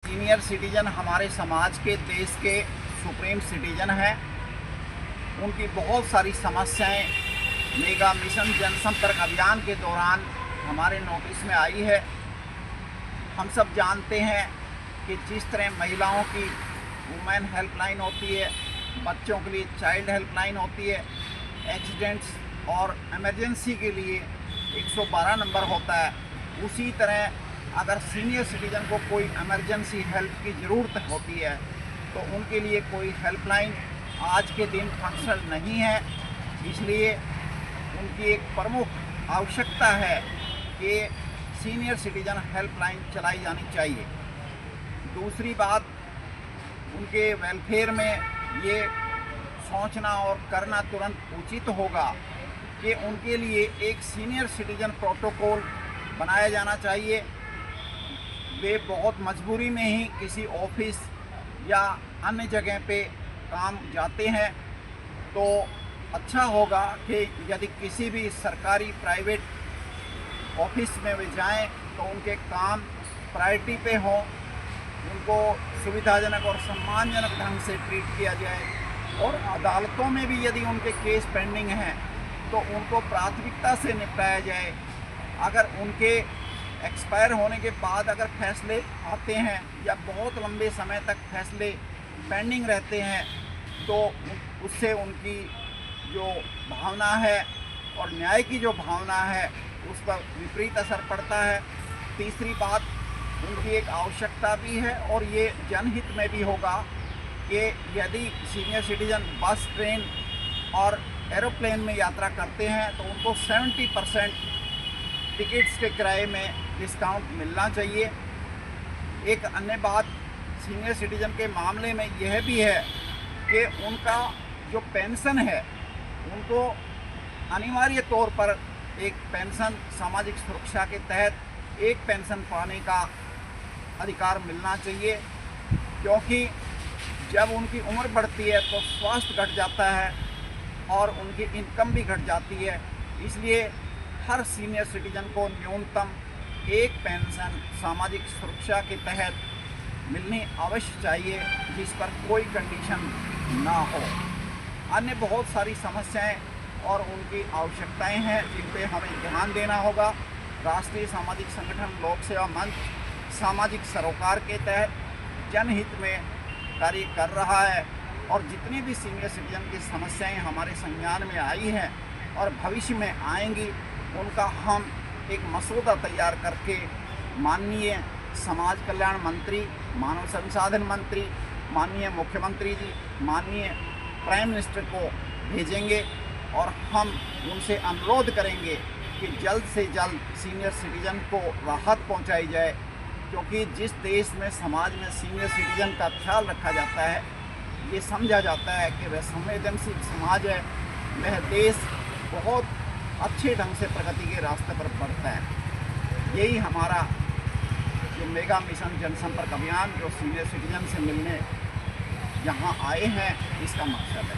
Senior citizen हमारे समाज के, देश के सुप्रीम सिटीजन हैं। उनकी बहुत सारी समस्याएं मेगा मिशन जनसंपर्क अभियान के दौरान हमारे नोटिस में आई है। हम सब जानते हैं कि जिस तरह महिलाओं की वुमेन हेल्पलाइन होती है, बच्चों के लिए चाइल्ड हेल्पलाइन होती है, एक्सीडेंट्स और इमरजेंसी के लिए 112 नंबर होता है, उसी तरह अगर सीनियर सिटीजन को कोई इमरजेंसी हेल्प की ज़रूरत होती है तो उनके लिए कोई हेल्पलाइन आज के दिन फंक्शनल नहीं है। इसलिए उनकी एक प्रमुख आवश्यकता है कि सीनियर सिटीजन हेल्पलाइन चलाई जानी चाहिए। दूसरी बात, उनके वेलफेयर में ये सोचना और करना तुरंत उचित होगा कि उनके लिए एक सीनियर सिटीजन प्रोटोकॉल बनाया जाना चाहिए। वे बहुत मजबूरी में ही किसी ऑफिस या अन्य जगह पे काम जाते हैं, तो अच्छा होगा कि यदि किसी भी सरकारी प्राइवेट ऑफिस में वे जाएं तो उनके काम प्रायोरिटी पे हों, उनको सुविधाजनक और सम्मानजनक ढंग से ट्रीट किया जाए। और अदालतों में भी यदि उनके केस पेंडिंग हैं तो उनको प्राथमिकता से निपटाया जाए। अगर उनके एक्सपायर होने के बाद अगर फैसले आते हैं या बहुत लंबे समय तक फैसले पेंडिंग रहते हैं तो उससे उनकी जो भावना है और न्याय की जो भावना है उस पर विपरीत असर पड़ता है। तीसरी बात, उनकी एक आवश्यकता भी है और ये जनहित में भी होगा कि यदि सीनियर सिटीजन बस, ट्रेन और एरोप्लेन में यात्रा करते हैं तो उनको 70% टिकट्स के किराए में डिस्काउंट मिलना चाहिए। एक अन्य बात सीनियर सिटीजन के मामले में यह भी है कि उनका जो पेंशन है उनको अनिवार्य तौर पर एक पेंशन सामाजिक सुरक्षा के तहत एक पेंशन पाने का अधिकार मिलना चाहिए, क्योंकि जब उनकी उम्र बढ़ती है तो स्वास्थ्य घट जाता है और उनकी इनकम भी घट जाती है। इसलिए हर सीनियर सिटीजन को न्यूनतम एक पेंशन सामाजिक सुरक्षा के तहत मिलनी अवश्य चाहिए, जिस पर कोई कंडीशन ना हो। अन्य बहुत सारी समस्याएं और उनकी आवश्यकताएं हैं जिन पे हमें ध्यान देना होगा। राष्ट्रीय सामाजिक संगठन लोक सेवा मंच सामाजिक सरोकार के तहत जनहित में कार्य कर रहा है और जितनी भी सीनियर सिटीजन की समस्याएं हमारे संज्ञान में आई हैं और भविष्य में आएंगी, उनका हम एक मसौदा तैयार करके माननीय समाज कल्याण मंत्री, मानव संसाधन मंत्री, माननीय मुख्यमंत्री जी, माननीय प्राइम मिनिस्टर को भेजेंगे और हम उनसे अनुरोध करेंगे कि जल्द से जल्द सीनियर सिटीजन को राहत पहुंचाई जाए, क्योंकि जिस देश में समाज में सीनियर सिटीजन का ख्याल रखा जाता है, ये समझा जाता है कि वह संवेदनशील समाज है, वह देश बहुत अच्छे ढंग से प्रगति के रास्ते पर बढ़ता है। यही हमारा जो मेगा मिशन जनसंपर्क अभियान जो सीनियर सिटीजन से मिलने यहाँ आए हैं, इसका मकसद है।